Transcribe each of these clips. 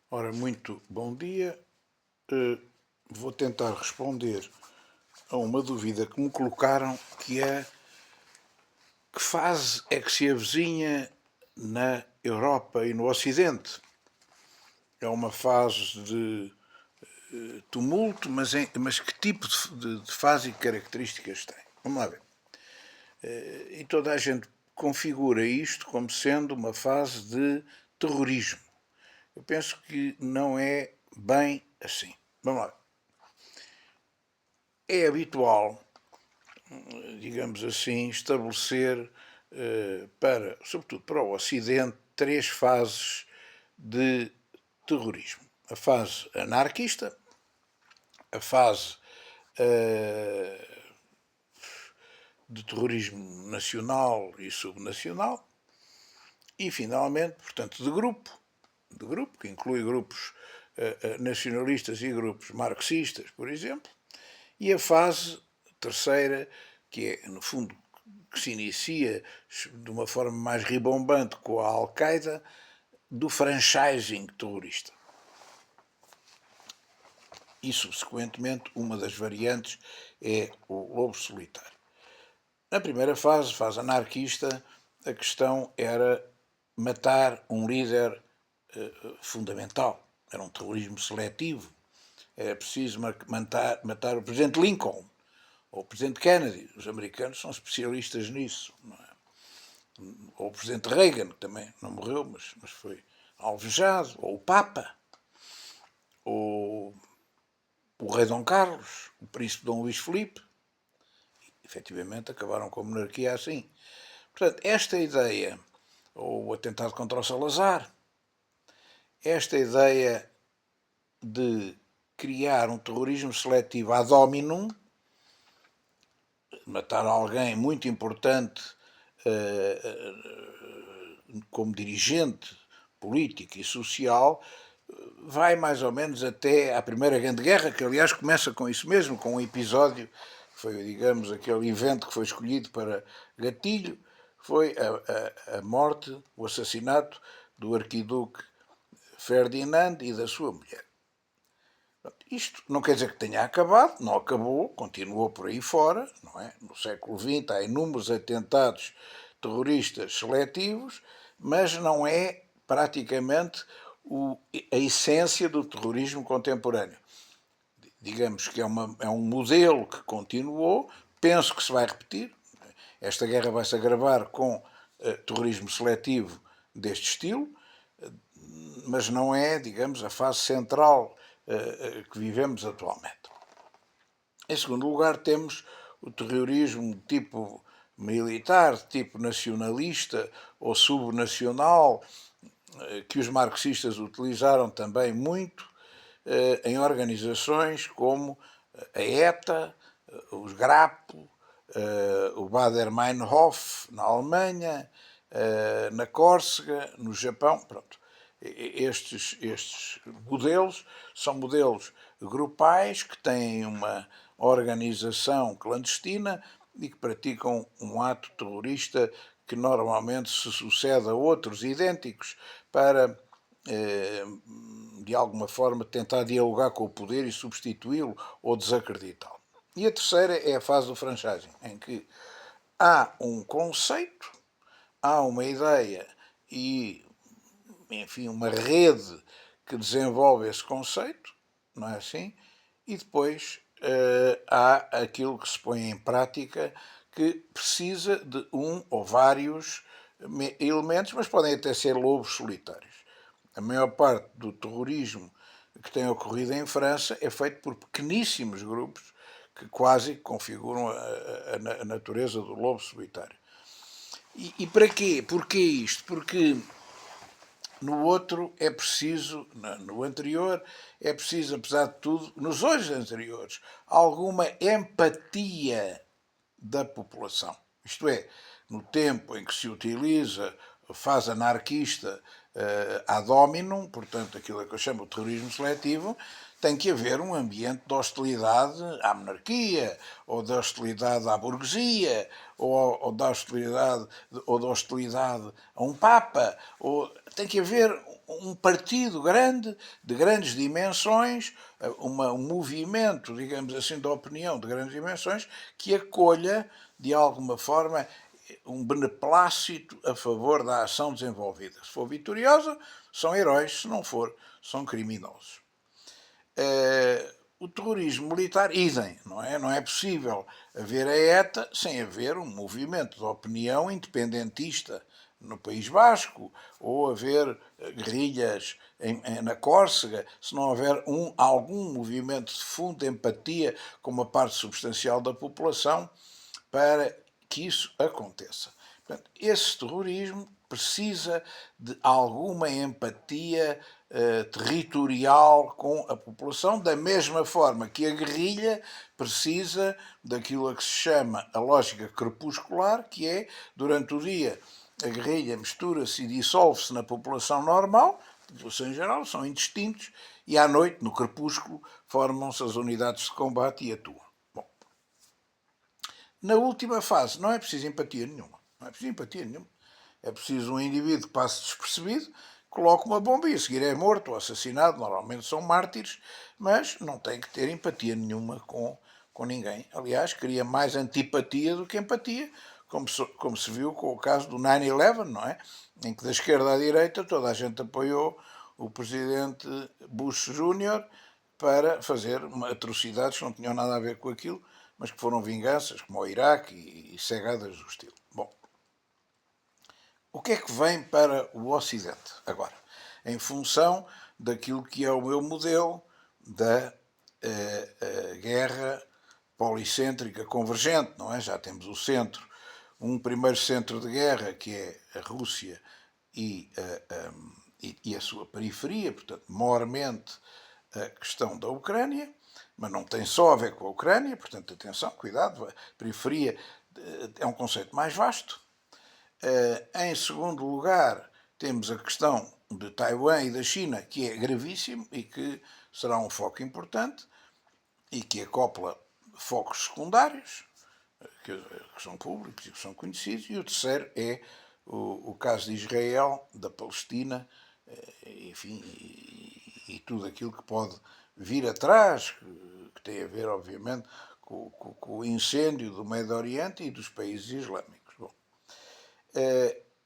Ora, muito bom dia. Vou tentar responder a uma dúvida que me colocaram, que é: que fase é que se avizinha na Europa e no Ocidente? É uma fase de tumulto, mas que tipo de fase e características tem? Vamos lá ver. E toda a gente configura isto como sendo uma fase de terrorismo. Eu penso que não é bem assim. Vamos lá. É habitual, digamos assim, estabelecer sobretudo para o Ocidente, três fases de terrorismo. A fase anarquista, a fase de terrorismo nacional e subnacional e, finalmente, portanto, de grupo, que inclui grupos nacionalistas e grupos marxistas, por exemplo, e a fase terceira, que é, no fundo, que se inicia de uma forma mais ribombante com a Al-Qaeda, do franchising terrorista. E, subsequentemente, uma das variantes é o lobo solitário. Na primeira fase, fase anarquista, a questão era matar um líder fundamental. Era um terrorismo seletivo. Era preciso matar o presidente Lincoln ou o presidente Kennedy. Os americanos são especialistas nisso. Não é? Ou o presidente Reagan, que também não morreu, mas foi alvejado. Ou o Papa. Ou o rei Dom Carlos. O príncipe Dom Luís Filipe. Efetivamente acabaram com a monarquia assim. Portanto, esta ideia, ou o atentado contra o Salazar, esta ideia de criar um terrorismo seletivo ad hominem, matar alguém muito importante como dirigente político e social, vai mais ou menos até à Primeira Grande Guerra, que aliás começa com isso mesmo, com um episódio, que foi, digamos, aquele evento que foi escolhido para gatilho, foi a morte, o assassinato do arquiduque Ferdinand e da sua mulher. Isto não quer dizer que tenha acabado, não acabou, continuou por aí fora, não é? No século XX há inúmeros atentados terroristas seletivos, mas não é praticamente a essência do terrorismo contemporâneo. Digamos que é um modelo que continuou, penso que se vai repetir. Esta guerra vai se agravar com terrorismo seletivo deste estilo, mas não é, digamos, a fase central que vivemos atualmente. Em segundo lugar, temos o terrorismo de tipo militar, de tipo nacionalista ou subnacional, que os marxistas utilizaram também muito em organizações como a ETA, os GRAPO, o Baader-Meinhof na Alemanha, na Córsega, no Japão. Pronto. Estes modelos são modelos grupais que têm uma organização clandestina e que praticam um ato terrorista que normalmente se sucede a outros idênticos para, de alguma forma, tentar dialogar com o poder e substituí-lo ou desacreditá-lo. E a terceira é a fase do franchising, em que há um conceito, há uma ideia e, enfim, uma rede que desenvolve esse conceito, não é assim? E depois há aquilo que se põe em prática, que precisa de um ou vários elementos, mas podem até ser lobos solitários. A maior parte do terrorismo que tem ocorrido em França é feito por pequeníssimos grupos que quase configuram a natureza do lobo solitário. E para quê? Porquê isto? Porque no outro é preciso, no anterior, é preciso, apesar de tudo, nos dois anteriores, alguma empatia da população. Isto é, no tempo em que se utiliza a fase anarquista ad hominem, portanto, aquilo que eu chamo de terrorismo seletivo, tem que haver um ambiente de hostilidade à monarquia, ou de hostilidade à burguesia, ou de hostilidade a um Papa, ou tem que haver um partido grande, de grandes dimensões, um movimento, digamos assim, de opinião de grandes dimensões, que acolha, de alguma forma, um beneplácito a favor da ação desenvolvida. Se for vitoriosa, são heróis; se não for, são criminosos. O terrorismo militar, idem, não é? Não é possível haver a ETA sem haver um movimento de opinião independentista no País Basco, ou haver guerrilhas na Córcega, se não houver algum movimento de fundo de empatia com uma parte substancial da população para que isso aconteça. Portanto, esse terrorismo precisa de alguma empatia territorial com a população, da mesma forma que a guerrilha precisa daquilo a que se chama a lógica crepuscular, que é, durante o dia, a guerrilha mistura-se e dissolve-se na população normal, a população em geral, são indistintos, e à noite, no crepúsculo, formam-se as unidades de combate e atuam. Bom, na última fase não é preciso empatia nenhuma. Não é preciso empatia nenhuma. É preciso um indivíduo que passe despercebido, coloque uma bomba e a seguir é morto ou assassinado. Normalmente são mártires, mas não tem que ter empatia nenhuma com ninguém. Aliás, cria mais antipatia do que empatia, como se viu com o caso do 9/11, não é? Em que da esquerda à direita toda a gente apoiou o presidente Bush Jr. para fazer atrocidades que não tinham nada a ver com aquilo, mas que foram vinganças, como o Iraque e cegadas do estilo. Bom, o que é que vem para o Ocidente agora? Em função daquilo que é o meu modelo da guerra policêntrica convergente, não é? Já temos o centro, um primeiro centro de guerra, que é a Rússia e a sua periferia, portanto, maiormente a questão da Ucrânia, mas não tem só a ver com a Ucrânia, portanto, atenção, cuidado, a periferia é um conceito mais vasto. Em segundo lugar, temos a questão de Taiwan e da China, que é gravíssimo e que será um foco importante e que acopla focos secundários, que são públicos e que são conhecidos. E o terceiro é o caso de Israel, da Palestina, enfim, e tudo aquilo que pode vir atrás, que tem a ver, obviamente, com o incêndio do Médio Oriente e dos países islâmicos. Bom,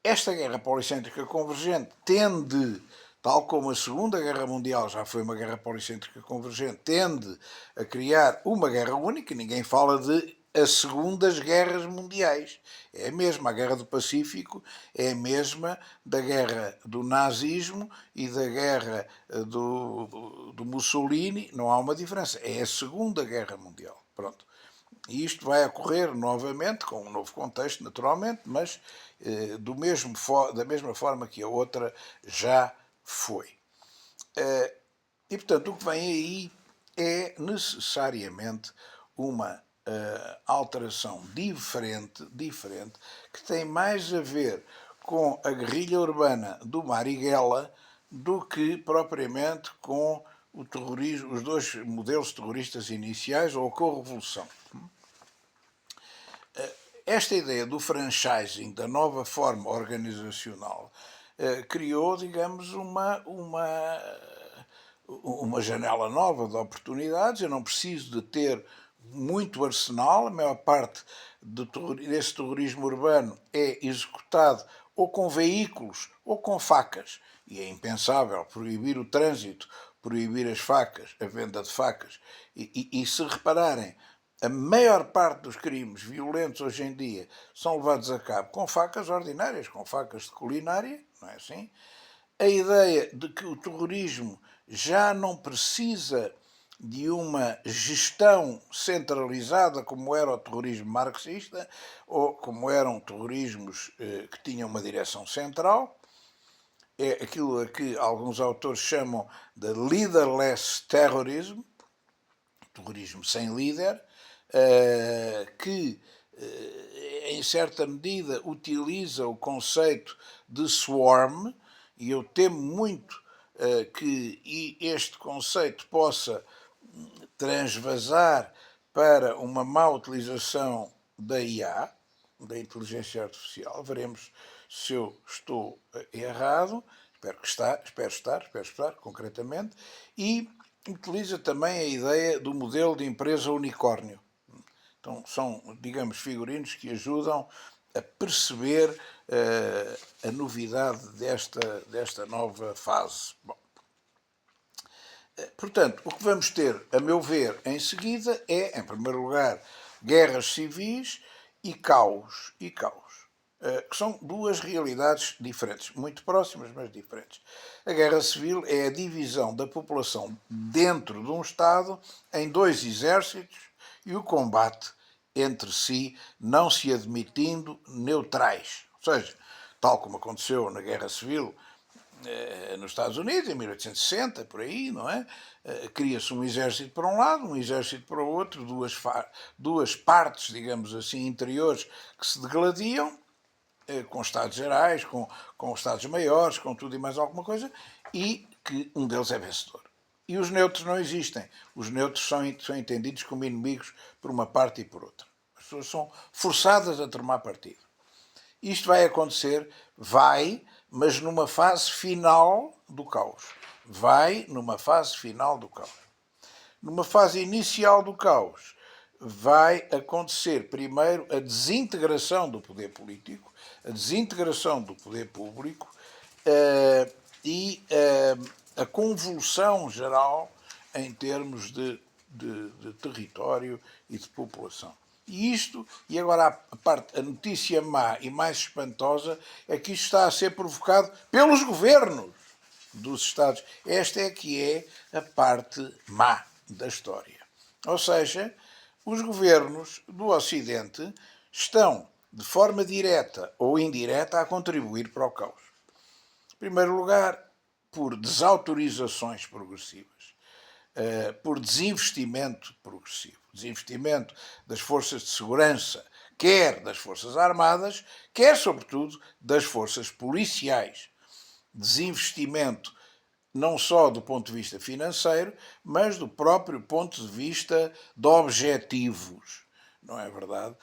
esta guerra policêntrica convergente tende, tal como a Segunda Guerra Mundial já foi uma guerra policêntrica convergente, tende a criar uma guerra única. Ninguém fala de as segundas guerras mundiais. É a mesma. A Guerra do Pacífico é a mesma da guerra do nazismo e da guerra do Mussolini. Não há uma diferença. É a Segunda Guerra Mundial. Pronto. E isto vai ocorrer novamente, com um novo contexto, naturalmente, mas da mesma forma que a outra já foi. E, portanto, o que vem aí é necessariamente uma alteração diferente, que tem mais a ver com a guerrilha urbana do Marighella do que propriamente com o terrorismo, os dois modelos terroristas iniciais ou com a revolução. Esta ideia do franchising, da nova forma organizacional, criou, digamos, uma janela nova de oportunidades. Eu não preciso de ter muito arsenal. A maior parte desse terrorismo urbano é executado ou com veículos ou com facas. E é impensável proibir o trânsito, proibir as facas, a venda de facas. E se repararem, a maior parte dos crimes violentos hoje em dia são levados a cabo com facas ordinárias, com facas de culinária, não é assim? A ideia de que o terrorismo já não precisa de uma gestão centralizada, como era o terrorismo marxista, ou como eram terrorismos que tinham uma direção central. É aquilo a que alguns autores chamam de leaderless terrorism, terrorismo sem líder, que em certa medida utiliza o conceito de swarm, e eu temo muito que este conceito possa transvasar para uma má utilização da IA, da inteligência artificial. Veremos se eu estou errado, espero estar, concretamente, e utiliza também a ideia do modelo de empresa unicórnio. Então, são, digamos, figurinos que ajudam a perceber a novidade desta nova fase. Bom, portanto, o que vamos ter, a meu ver, em seguida é, em primeiro lugar, guerras civis e caos. Que são duas realidades diferentes, muito próximas, mas diferentes. A guerra civil é a divisão da população dentro de um Estado em dois exércitos e o combate entre si, não se admitindo neutrais. Ou seja, tal como aconteceu na Guerra Civil nos Estados Unidos, em 1860, por aí, não é? Cria-se um exército para um lado, um exército para o outro, duas partes, digamos assim, interiores que se degladiam, com Estados Gerais, com Estados Maiores, com tudo e mais alguma coisa, e que um deles é vencedor. E os neutros não existem. Os neutros são entendidos como inimigos por uma parte e por outra. As pessoas são forçadas a tomar partido. Isto vai acontecer, mas numa fase final do caos. Numa fase final do caos. Numa fase inicial do caos, vai acontecer primeiro a desintegração do poder político, a desintegração do poder público e a convulsão geral em termos de território e de população. E agora a notícia má e mais espantosa é que isto está a ser provocado pelos governos dos Estados. Esta é que é a parte má da história. Ou seja, os governos do Ocidente estão, de forma direta ou indireta, a contribuir para o caos. Em primeiro lugar, por desautorizações progressivas, por desinvestimento progressivo, desinvestimento das forças de segurança, quer das Forças Armadas, quer, sobretudo, das forças policiais. Desinvestimento não só do ponto de vista financeiro, mas do próprio ponto de vista de objetivos. Não é verdade?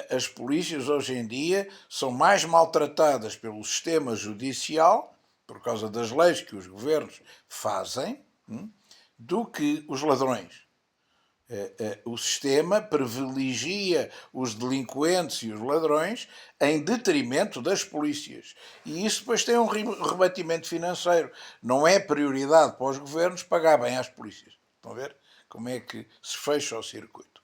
As polícias hoje em dia são mais maltratadas pelo sistema judicial, por causa das leis que os governos fazem, do que os ladrões. O sistema privilegia os delinquentes e os ladrões em detrimento das polícias. E isso depois tem um rebatimento financeiro. Não é prioridade para os governos pagar bem às polícias. Estão a ver como é que se fecha o circuito?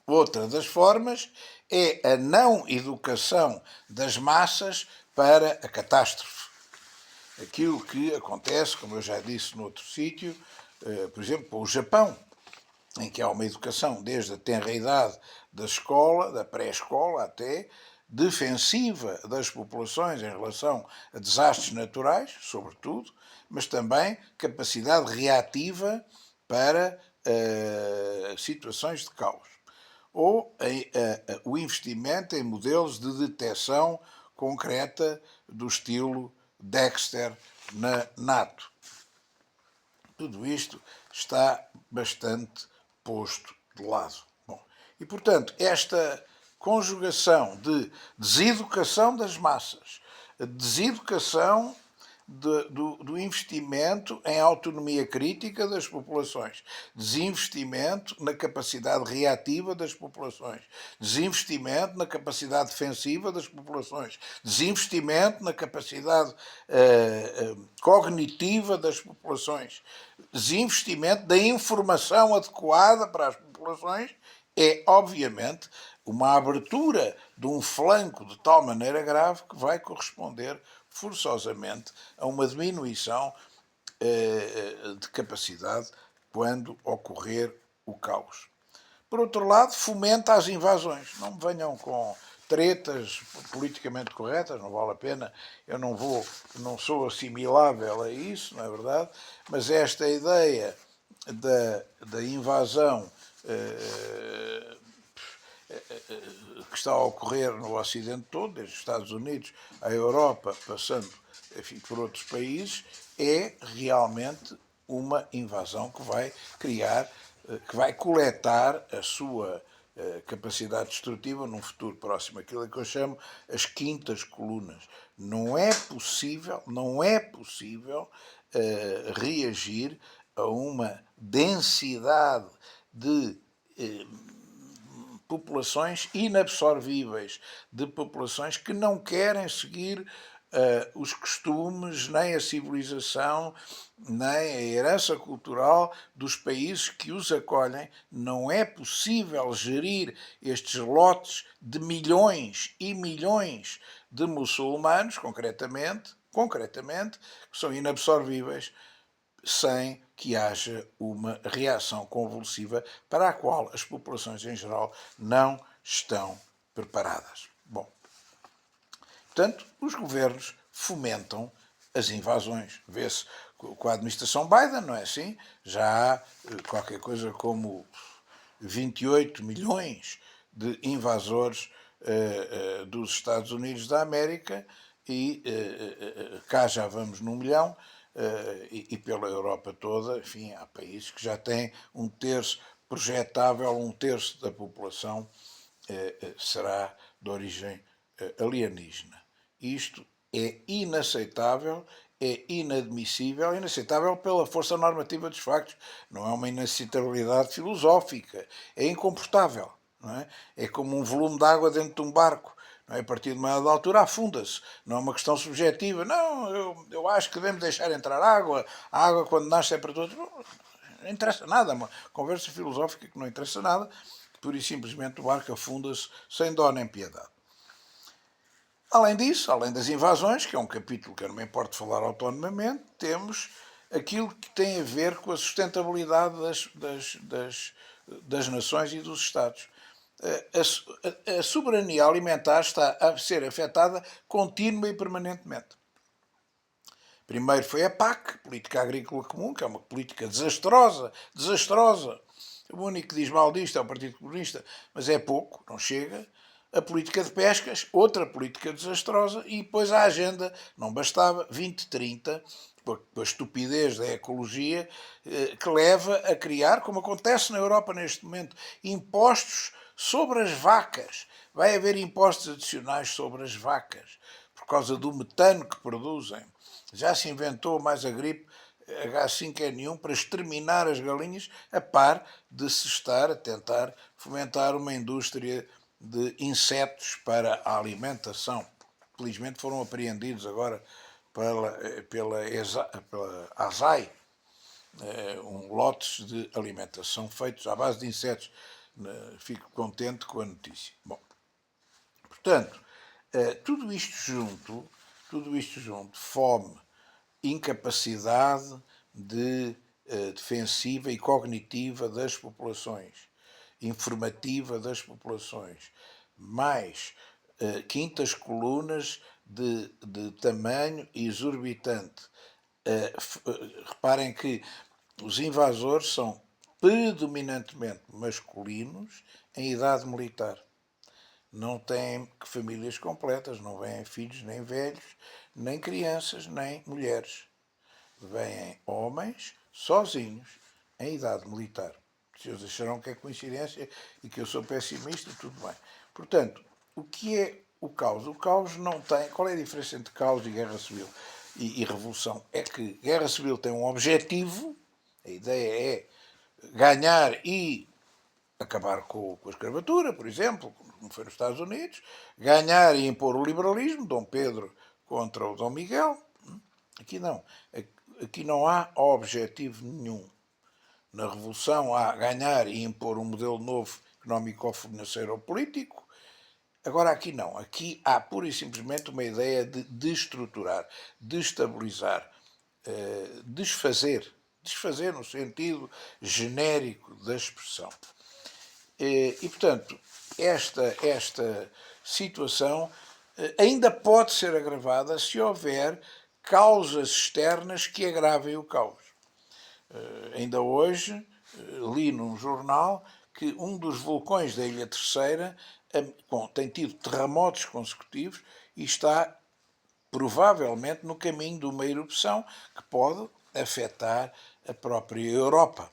Outra das formas é a não educação das massas para a catástrofe. Aquilo que acontece, como eu já disse noutro sítio, por exemplo, com o Japão, em que há uma educação desde a tenra idade da escola, da pré-escola até, defensiva das populações em relação a desastres naturais, sobretudo, mas também capacidade reativa para situações de caos. Ou o investimento em modelos de detecção concreta do estilo Dexter na NATO. Tudo isto está bastante posto de lado. Bom, e, portanto, esta conjugação de deseducação das massas, deseducação do investimento em autonomia crítica das populações, desinvestimento na capacidade reativa das populações, desinvestimento na capacidade defensiva das populações, desinvestimento na capacidade cognitiva das populações, desinvestimento da informação adequada para as populações, é, obviamente, uma abertura de um flanco de tal maneira grave que vai corresponder forçosamente a uma diminuição de capacidade quando ocorrer o caos. Por outro lado, fomenta as invasões. Não me venham com tretas politicamente corretas, não vale a pena, eu não sou assimilável a isso, não é verdade? Mas esta ideia da invasão que está a ocorrer no Ocidente todo, desde os Estados Unidos à Europa, passando enfim, por outros países, é realmente uma invasão que vai criar, que vai coletar a sua capacidade destrutiva num futuro próximo. Aquilo que eu chamo as quintas colunas. Não é possível reagir a uma densidade de populações inabsorvíveis, de populações que não querem seguir os costumes, nem a civilização, nem a herança cultural dos países que os acolhem. Não é possível gerir estes lotes de milhões e milhões de muçulmanos, concretamente, que são inabsorvíveis, sem que haja uma reação convulsiva para a qual as populações em geral não estão preparadas. Bom, portanto, os governos fomentam as invasões. Vê-se com a administração Biden, não é assim? Já há qualquer coisa como 28 milhões de invasores dos Estados Unidos da América e cá já vamos num milhão. E pela Europa toda, enfim, há países que já têm um terço projetável, um terço da população será de origem alienígena. Isto é inaceitável, é inaceitável pela força normativa dos factos, não é uma inaceitabilidade filosófica, é incomportável. Não é? É como um volume de água dentro de um barco. Não é? A partir de uma altura afunda-se. Não é uma questão subjetiva. Não, eu acho que devemos deixar entrar água. A água, quando nasce, é para todos. Não interessa nada. É uma conversa filosófica que não interessa nada. Pura e simplesmente o barco afunda-se sem dó nem piedade. Além disso, além das invasões, que é um capítulo que eu não me importo falar autonomamente, temos aquilo que tem a ver com a sustentabilidade das nações e dos Estados. A soberania alimentar está a ser afetada contínua e permanentemente. Primeiro foi a PAC, Política Agrícola Comum, que é uma política desastrosa. O único que diz mal disto é o Partido Comunista, mas é pouco, não chega. A política de pescas, outra política desastrosa, e depois a agenda, não bastava, 2030, com a estupidez da ecologia, que leva a criar, como acontece na Europa neste momento, impostos sobre as vacas. Vai haver impostos adicionais sobre as vacas, por causa do metano que produzem. Já se inventou mais a gripe H5N1 para exterminar as galinhas, a par de se estar a tentar fomentar uma indústria de insetos para a alimentação. Felizmente foram apreendidos agora pela ASAI, lotes de alimentação feitos à base de insetos. Fico contente com a notícia. Bom, portanto, tudo isto junto, fome, incapacidade defensiva e cognitiva das populações, informativa das populações, mais quintas colunas de tamanho exorbitante. Reparem que os invasores são predominantemente masculinos em idade militar. Não têm famílias completas, não vêm filhos, nem velhos, nem crianças, nem mulheres. Vêm homens sozinhos em idade militar. Se eles acharão que é coincidência e que eu sou pessimista, tudo bem. Portanto, o que é o caos? O caos não tem. Qual é a diferença entre caos e guerra civil e revolução? É que guerra civil tem um objetivo, a ideia é ganhar e acabar com a escravatura, por exemplo, como foi nos Estados Unidos, ganhar e impor o liberalismo, Dom Pedro contra o Dom Miguel. Aqui não. Aqui não há objetivo nenhum. Na Revolução há ganhar e impor um modelo novo económico-financeiro ou político. Agora aqui não. Aqui há pura e simplesmente uma ideia de destruturar, destabilizar, desfazer. Desfazer no sentido genérico da expressão. E, portanto, esta situação ainda pode ser agravada se houver causas externas que agravem o caos. Ainda hoje li num jornal que um dos vulcões da Ilha Terceira tem tido terremotos consecutivos e está provavelmente no caminho de uma erupção que pode afetar a própria Europa,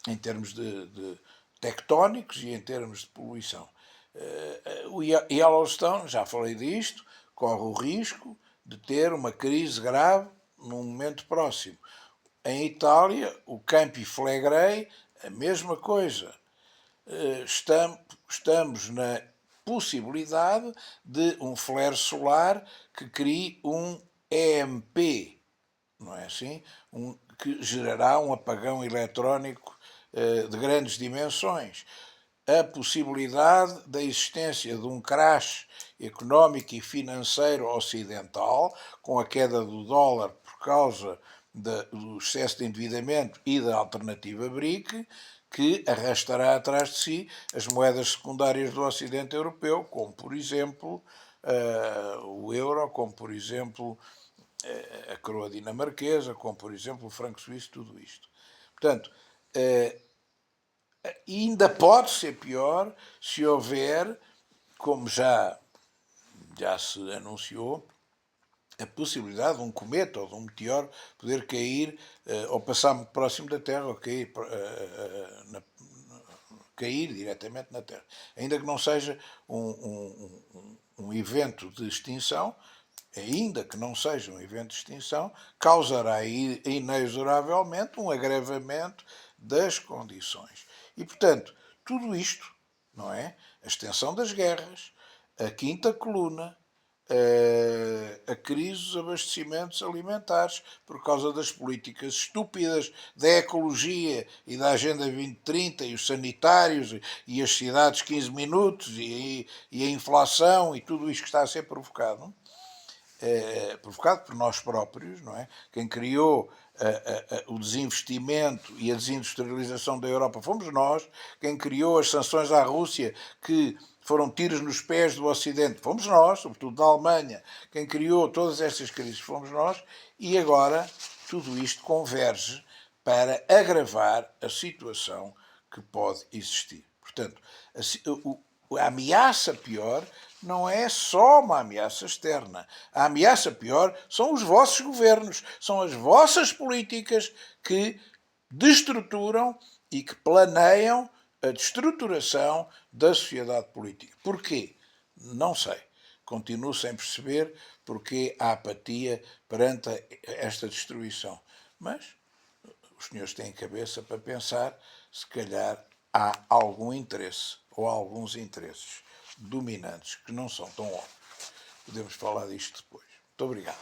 em termos de tectónicos e em termos de poluição. O Yellowstone, já falei disto, corre o risco de ter uma crise grave num momento próximo. Em Itália, o Campi Flegrei, a mesma coisa. Estamos na possibilidade de um flare solar que crie um EMP, não é assim? Que gerará um apagão eletrónico de grandes dimensões. A possibilidade da existência de um crash económico e financeiro ocidental, com a queda do dólar por causa do excesso de endividamento e da alternativa BRIC, que arrastará atrás de si as moedas secundárias do Ocidente Europeu, como por exemplo o euro, como por exemplo a coroa dinamarquesa, como por exemplo o franco suíço, tudo isto. Portanto, ainda pode ser pior se houver, como já se anunciou, a possibilidade de um cometa ou de um meteoro poder cair ou passar muito próximo da Terra ou cair diretamente na Terra. Ainda que não seja um evento de extinção, ainda que não seja um evento de extinção, causará inexoravelmente um agravamento das condições. E, portanto, tudo isto, não é? A extensão das guerras, a quinta coluna, a crise dos abastecimentos alimentares por causa das políticas estúpidas da ecologia e da Agenda 2030 e os sanitários e as cidades 15 minutos e a inflação e tudo isto que está a ser provocado. Provocado por nós próprios, não é? Quem criou o desinvestimento e a desindustrialização da Europa fomos nós. Quem criou as sanções à Rússia, que foram tiros nos pés do Ocidente, fomos nós, sobretudo da Alemanha. Quem criou todas estas crises fomos nós. E agora tudo isto converge para agravar a situação que pode existir. Portanto, a ameaça pior não é só uma ameaça externa. A ameaça pior são os vossos governos, são as vossas políticas que destruturam e que planeiam a destruturação da sociedade política. Porquê? Não sei. Continuo sem perceber porque há apatia perante esta destruição. Mas os senhores têm cabeça para pensar, se calhar há algum interesse ou alguns interesses dominantes que não são tão óbvios. Podemos falar disto depois. Muito obrigado.